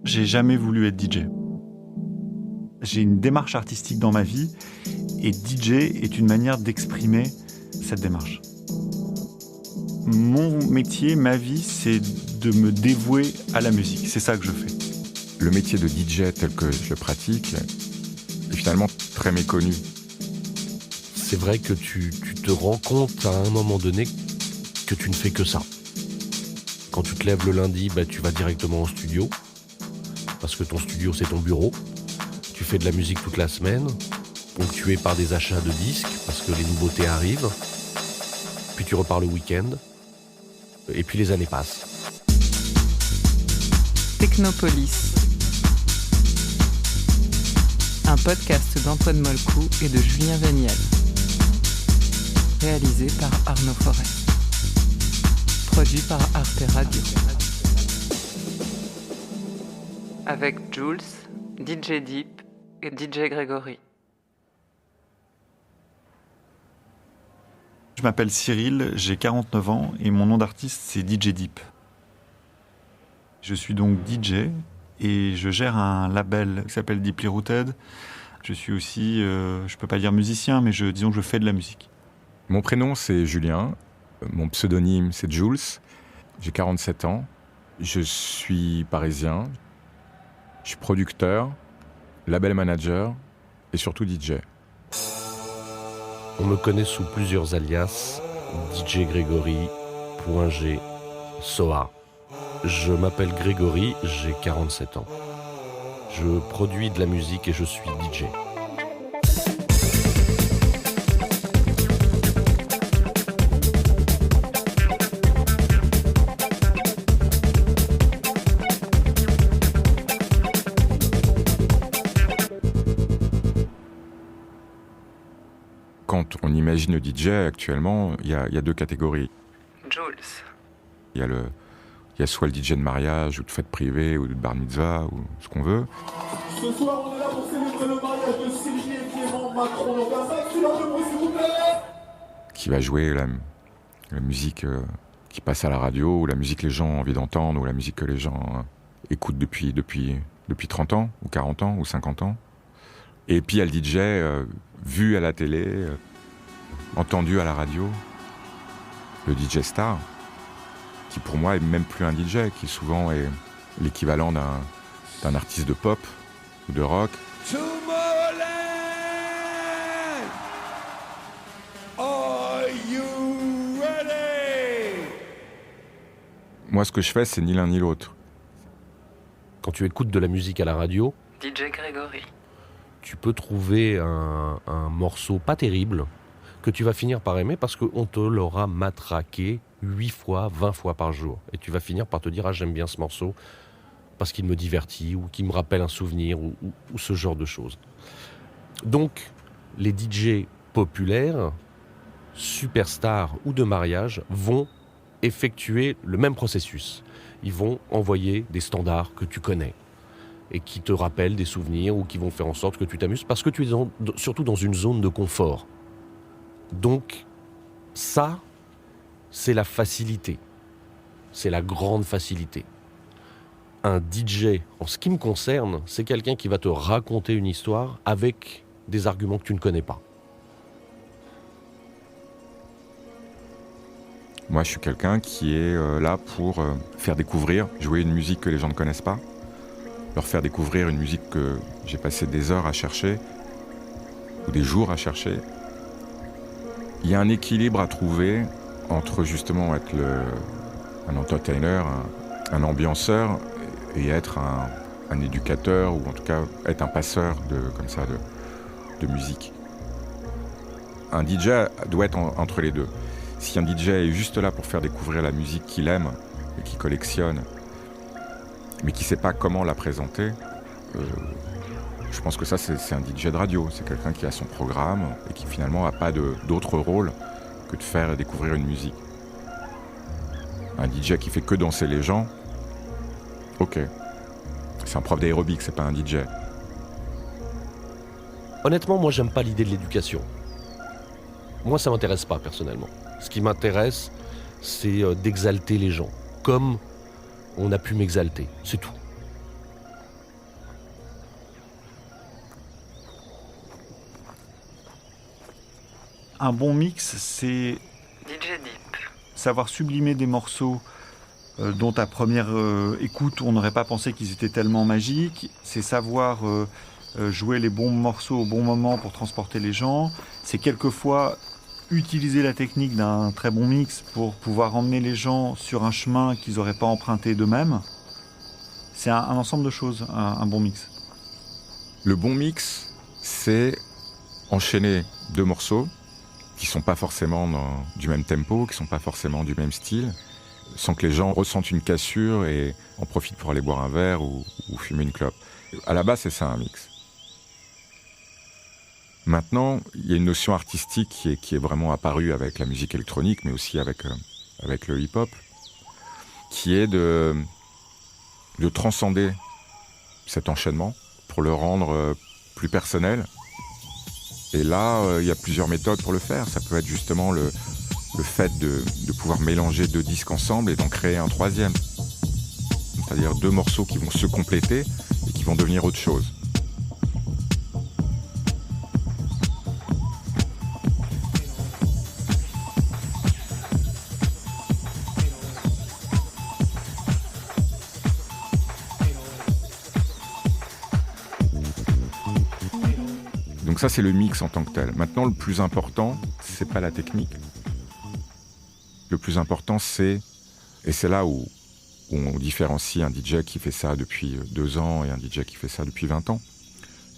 J'ai jamais voulu être DJ. J'ai une démarche artistique dans ma vie et DJ est une manière d'exprimer cette démarche. Mon métier, ma vie, c'est de me dévouer à la musique. C'est ça que je fais. Le métier de DJ tel que je le pratique est finalement très méconnu. C'est vrai que tu te rends compte à un moment donné que tu ne fais que ça. Quand tu te lèves le lundi, tu vas directement au studio, parce que ton studio c'est ton bureau. Tu fais de la musique toute la semaine, ponctué par des achats de disques, parce que les nouveautés arrivent. Puis tu repars le week-end, et puis les années passent. Technopolis. Un podcast d'Antoine Molcou et de Julien Véniel. Réalisé par Arnaud Forêt. Produit par Arte Radio. Avec Jules, DJ Deep et DJ Grégory. Je m'appelle Cyril, j'ai 49 ans et mon nom d'artiste c'est DJ Deep. Je suis donc DJ et je gère un label qui s'appelle Deeply Rooted. Je suis aussi, je peux pas dire musicien, mais disons que je fais de la musique. Mon prénom c'est Julien, mon pseudonyme c'est Jules, j'ai 47 ans, je suis parisien, je suis producteur, label manager et surtout DJ. On me connaît sous plusieurs alias, DJ Grégory, Point G, Soa. Je m'appelle Grégory, j'ai 47 ans. Je produis de la musique et je suis DJ. Quand on imagine le DJ actuellement, il y a deux catégories. Jules. Il y a soit le DJ de mariage ou de fête privée ou de bar mitzvah ou ce qu'on veut. Ce soir, on est là pour célébrer le mariage de Sylvie et Clément Macron. Donc, un maximum de bruit, s'il vous plaît. Qui va jouer la musique qui passe à la radio, ou la musique que les gens ont envie d'entendre, ou la musique que les gens écoutent depuis 30 ans, ou 40 ans, ou 50 ans. Et puis il y a le DJ vu à la télé, entendu à la radio, le DJ star, qui pour moi est même plus un DJ, qui souvent est l'équivalent d'un artiste de pop ou de rock. Tomorrowland, are you ready? Moi, ce que je fais, c'est ni l'un ni l'autre. Quand tu écoutes de la musique à la radio, DJ Grégory. tu peux trouver un morceau pas terrible que tu vas finir par aimer parce qu'on te l'aura matraqué 8 fois, 20 fois par jour. Et tu vas finir par te dire « Ah, j'aime bien ce morceau parce qu'il me divertit ou qu'il me rappelle un souvenir ou ce genre de choses. » Donc, les DJ populaires, superstars ou de mariage vont effectuer le même processus. Ils vont envoyer des standards que tu connais et qui te rappellent des souvenirs ou qui vont faire en sorte que tu t'amuses parce que tu es surtout dans une zone de confort. Donc, ça, c'est la facilité. C'est la grande facilité. Un DJ, en ce qui me concerne, c'est quelqu'un qui va te raconter une histoire avec des arguments que tu ne connais pas. Moi, je suis quelqu'un qui est là pour faire découvrir, jouer une musique que les gens ne connaissent pas, leur faire découvrir une musique que j'ai passé des heures à chercher, ou des jours à chercher. Il y a un équilibre à trouver entre justement être un entertainer, un ambianceur, et être un éducateur, ou en tout cas être un passeur de musique. Un DJ doit être entre les deux. Si un DJ est juste là pour faire découvrir la musique qu'il aime et qu'il collectionne, mais qui ne sait pas comment la présenter, je pense que ça, c'est un DJ de radio. C'est quelqu'un qui a son programme et qui finalement n'a pas d'autre rôle que de faire découvrir une musique. Un DJ qui fait que danser les gens, ok. C'est un prof d'aérobic, c'est pas un DJ. Honnêtement, moi, j'aime pas l'idée de l'éducation. Moi, ça m'intéresse pas, personnellement. Ce qui m'intéresse, c'est d'exalter les gens, comme on a pu m'exalter, c'est tout. Un bon mix, c'est DJ Deep. savoir sublimer des morceaux dont à première écoute, on n'aurait pas pensé qu'ils étaient tellement magiques. C'est savoir jouer les bons morceaux au bon moment pour transporter les gens. C'est quelquefois utiliser la technique d'un très bon mix pour pouvoir emmener les gens sur un chemin qu'ils n'auraient pas emprunté d'eux-mêmes. C'est un ensemble de choses, un bon mix. Le bon mix, c'est enchaîner 2 morceaux qui ne sont pas forcément du même tempo, qui ne sont pas forcément du même style, sans que les gens ressentent une cassure et en profitent pour aller boire un verre ou fumer une clope. À la base, c'est ça un mix. Maintenant, il y a une notion artistique qui est vraiment apparue avec la musique électronique, mais aussi avec le hip-hop, qui est de transcender cet enchaînement pour le rendre plus personnel. Et là, il y a plusieurs méthodes pour le faire. Ça peut être justement le fait de pouvoir mélanger 2 disques ensemble et d'en créer un 3e. C'est-à-dire 2 morceaux qui vont se compléter et qui vont devenir autre chose. Donc ça, c'est le mix en tant que tel. Maintenant, le plus important, c'est pas la technique. Le plus important, et c'est là où on différencie un DJ qui fait ça depuis 2 ans et un DJ qui fait ça depuis 20 ans.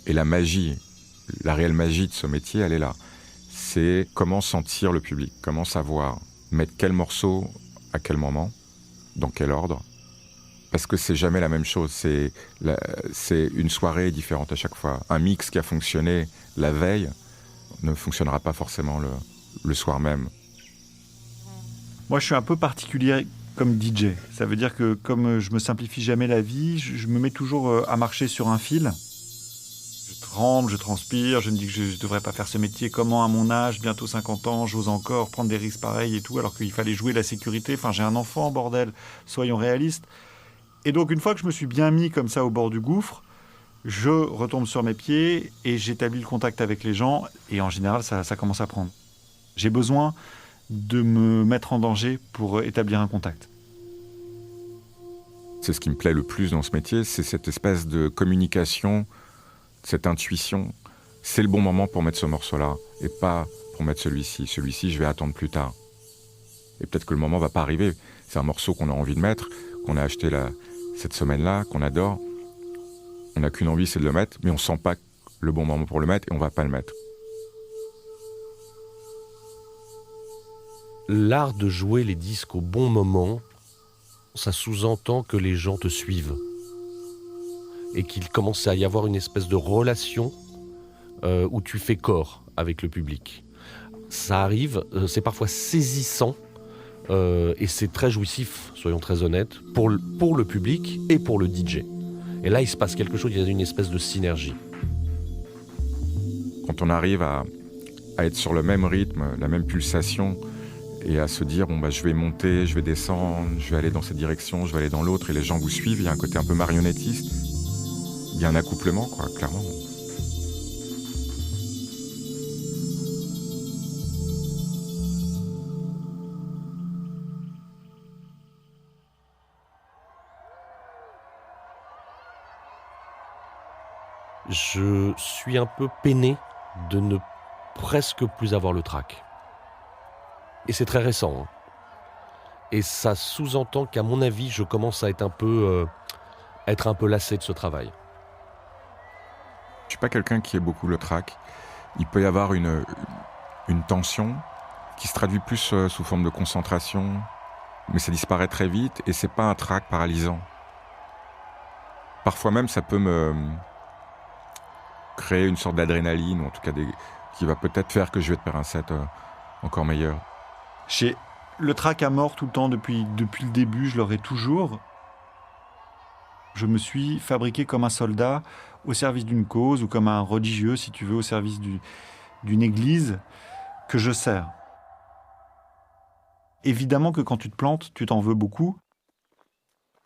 Et la magie, la réelle magie de ce métier, elle est là. C'est comment sentir le public, comment savoir mettre quel morceau à quel moment, dans quel ordre. Parce que c'est jamais la même chose, c'est une soirée différente à chaque fois. Un mix qui a fonctionné la veille ne fonctionnera pas forcément le soir même. Moi, je suis un peu particulier comme DJ. Ça veut dire que comme je me simplifie jamais la vie, je me mets toujours à marcher sur un fil. Je tremble, je transpire, je me dis que je ne devrais pas faire ce métier. Comment à mon âge, bientôt 50 ans, j'ose encore prendre des risques pareils et tout, alors qu'il fallait jouer la sécurité. Enfin, j'ai un enfant, bordel, soyons réalistes. Et donc, une fois que je me suis bien mis comme ça au bord du gouffre, je retombe sur mes pieds et j'établis le contact avec les gens. Et en général, ça commence à prendre. J'ai besoin de me mettre en danger pour établir un contact. C'est ce qui me plaît le plus dans ce métier, c'est cette espèce de communication, cette intuition. C'est le bon moment pour mettre ce morceau-là et pas pour mettre celui-ci. Celui-ci, je vais attendre plus tard. Et peut-être que le moment va pas arriver. C'est un morceau qu'on a envie de mettre, qu'on a acheté cette semaine-là, qu'on adore. On n'a qu'une envie, c'est de le mettre, mais on sent pas le bon moment pour le mettre et on va pas le mettre. L'art de jouer les disques au bon moment, ça sous-entend que les gens te suivent et qu'il commence à y avoir une espèce de relation où tu fais corps avec le public. Ça arrive, c'est parfois saisissant et c'est très jouissif, soyons très honnêtes, pour le public et pour le DJ. Et là, il se passe quelque chose, il y a une espèce de synergie. Quand on arrive à être sur le même rythme, la même pulsation, et à se dire, je vais monter, je vais descendre, je vais aller dans cette direction, je vais aller dans l'autre, et les gens vous suivent, il y a un côté un peu marionnettiste. Il y a un accouplement, clairement. Je suis un peu peiné de ne presque plus avoir le trac. Et c'est très récent. Hein. Et ça sous-entend qu'à mon avis, je commence à être un peu lassé de ce travail. Je suis pas quelqu'un qui ait beaucoup le trac. Il peut y avoir une tension qui se traduit plus sous forme de concentration, mais ça disparaît très vite et c'est pas un trac paralysant. Parfois même, ça peut me créer une sorte d'adrénaline, ou en tout cas qui va peut-être faire que je vais te faire un set encore meilleur. J'ai le trac à mort tout le temps depuis le début, je l'aurai toujours. Je me suis fabriqué comme un soldat au service d'une cause ou comme un religieux, si tu veux, au service d'une église que je sers. Évidemment que quand tu te plantes, tu t'en veux beaucoup.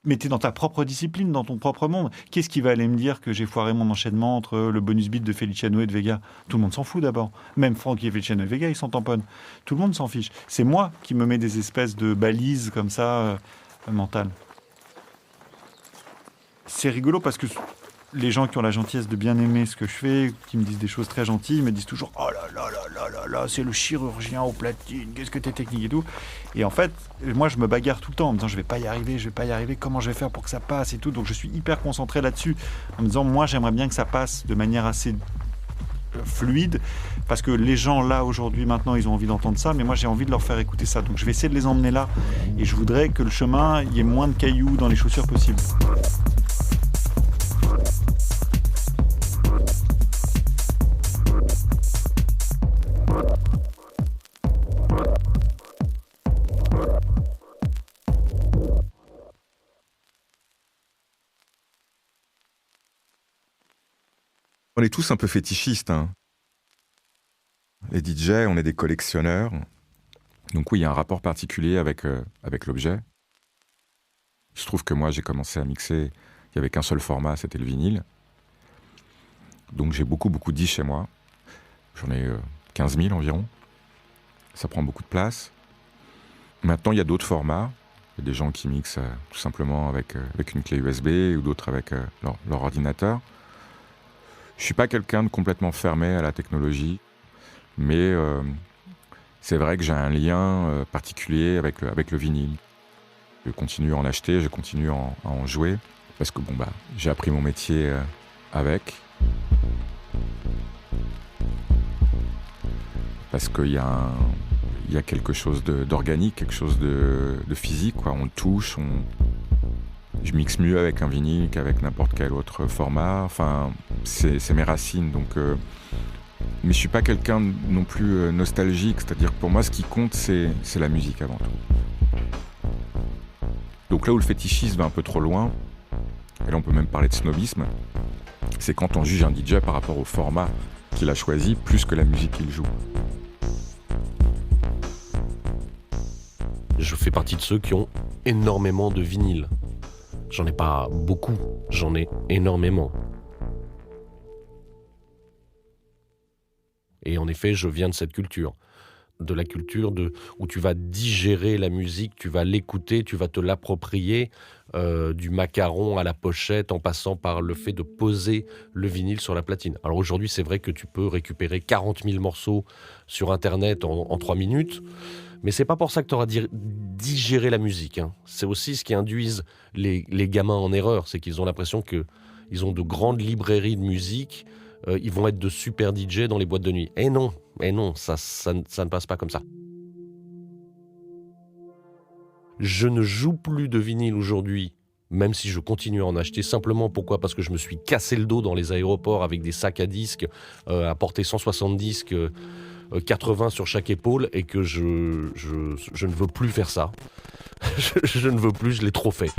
Mais t'es dans ta propre discipline, dans ton propre monde. Qu'est-ce qui va aller me dire que j'ai foiré mon enchaînement entre le bonus beat de Feliciano et de Vega? Tout le monde s'en fout d'abord. Même Francky et Feliciano et Vega, ils s'en tamponnent. Tout le monde s'en fiche. C'est moi qui me mets des espèces de balises comme ça, mentales. C'est rigolo parce que les gens qui ont la gentillesse de bien aimer ce que je fais, qui me disent des choses très gentilles, me disent toujours « Oh là là là là là là, c'est le chirurgien aux platines, qu'est-ce que t'es technique et tout ». Et en fait, moi je me bagarre tout le temps en me disant « Je vais pas y arriver, comment je vais faire pour que ça passe et tout ». Donc je suis hyper concentré là-dessus en me disant « Moi j'aimerais bien que ça passe de manière assez fluide parce que les gens là aujourd'hui maintenant ils ont envie d'entendre ça, mais moi j'ai envie de leur faire écouter ça. Donc je vais essayer de les emmener là et je voudrais que le chemin, il y ait moins de cailloux dans les chaussures possible ». On est tous un peu fétichistes, hein. Les DJ, on est des collectionneurs. Donc oui, il y a un rapport particulier avec l'objet. Il se trouve que moi, j'ai commencé à mixer, il n'y avait qu'un seul format, c'était le vinyle. Donc j'ai beaucoup de disques chez moi. J'en ai 15 000 environ. Ça prend beaucoup de place. Maintenant, il y a d'autres formats. Il y a des gens qui mixent tout simplement avec une clé USB ou d'autres avec leur ordinateur. Je ne suis pas quelqu'un de complètement fermé à la technologie, mais c'est vrai que j'ai un lien particulier avec le vinyle. Je continue à en acheter, je continue à en jouer, parce que j'ai appris mon métier avec. Parce qu'il y a quelque chose d'organique, quelque chose de physique, quoi. On le touche, je mixe mieux avec un vinyle qu'avec n'importe quel autre format. Enfin, c'est mes racines. Donc, mais je suis pas quelqu'un non plus nostalgique. C'est-à-dire que pour moi, ce qui compte, c'est la musique avant tout. Donc là où le fétichisme va un peu trop loin, et là on peut même parler de snobisme, c'est quand on juge un DJ par rapport au format qu'il a choisi plus que la musique qu'il joue. Je fais partie de ceux qui ont énormément de vinyles. J'en ai pas beaucoup, j'en ai énormément. Et en effet, je viens de cette culture. De la culture où tu vas digérer la musique, tu vas l'écouter, tu vas te l'approprier, du macaron à la pochette, en passant par le fait de poser le vinyle sur la platine. Alors aujourd'hui, c'est vrai que tu peux récupérer 40 000 morceaux sur Internet en 3 minutes, mais c'est pas pour ça que tu auras digéré la musique, hein. C'est aussi ce qui induise les gamins en erreur, c'est qu'ils ont l'impression qu'ils ont de grandes librairies de musique, ils vont être de super DJ dans les boîtes de nuit. Et non, ça ne passe pas comme ça. Je ne joue plus de vinyle aujourd'hui, même si je continue à en acheter. Simplement, pourquoi ? Parce que je me suis cassé le dos dans les aéroports avec des sacs à disques, à porter 160 disques, 80 sur chaque épaule, et que je ne veux plus faire ça. je ne veux plus, je l'ai trop fait.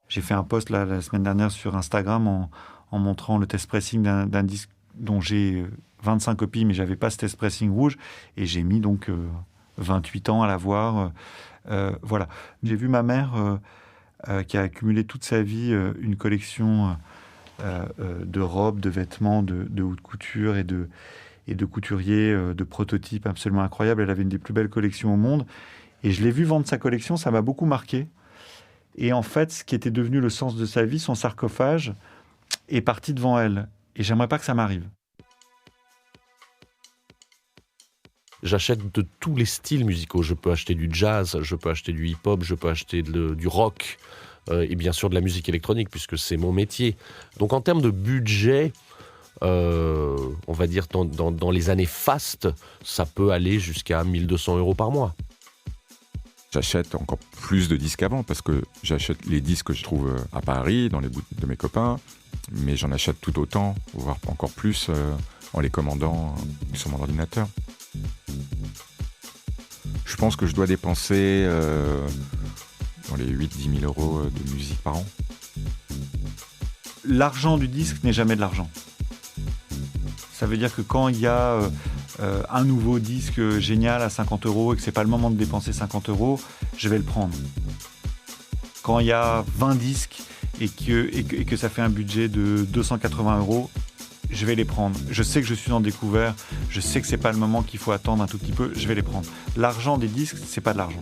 J'ai fait un post la semaine dernière sur Instagram en montrant le test pressing d'un disque dont j'ai 25 copies, mais j'avais pas ce test pressing rouge, et j'ai mis donc 28 ans à l'avoir. Voilà. J'ai vu ma mère qui a accumulé toute sa vie une collection de robes, de vêtements, de haute couture et de couturiers, de prototypes absolument incroyables. Elle avait une des plus belles collections au monde, et je l'ai vu vendre sa collection, ça m'a beaucoup marqué. Et en fait, ce qui était devenu le sens de sa vie, son sarcophage, est parti devant elle. Et j'aimerais pas que ça m'arrive. J'achète de tous les styles musicaux. Je peux acheter du jazz, je peux acheter du hip-hop, je peux acheter du rock, et bien sûr de la musique électronique, puisque c'est mon métier. Donc en termes de budget, on va dire dans les années fastes, ça peut aller jusqu'à 1 200 € par mois. J'achète encore plus de disques qu'avant, parce que j'achète les disques que je trouve à Paris, dans les boutiques de mes copains, mais j'en achète tout autant, voire encore plus, en les commandant sur mon ordinateur. Je pense que je dois dépenser dans les 8-10 000 € de musique par an. L'argent du disque n'est jamais de l'argent. Ça veut dire que quand il y a un nouveau disque génial à 50 € et que c'est pas le moment de dépenser 50 €, je vais le prendre. Quand il y a 20 disques et que ça fait un budget de 280 €, je vais les prendre. Je sais que je suis en découvert, je sais que c'est pas le moment qu'il faut attendre un tout petit peu, je vais les prendre. L'argent des disques, c'est pas de l'argent.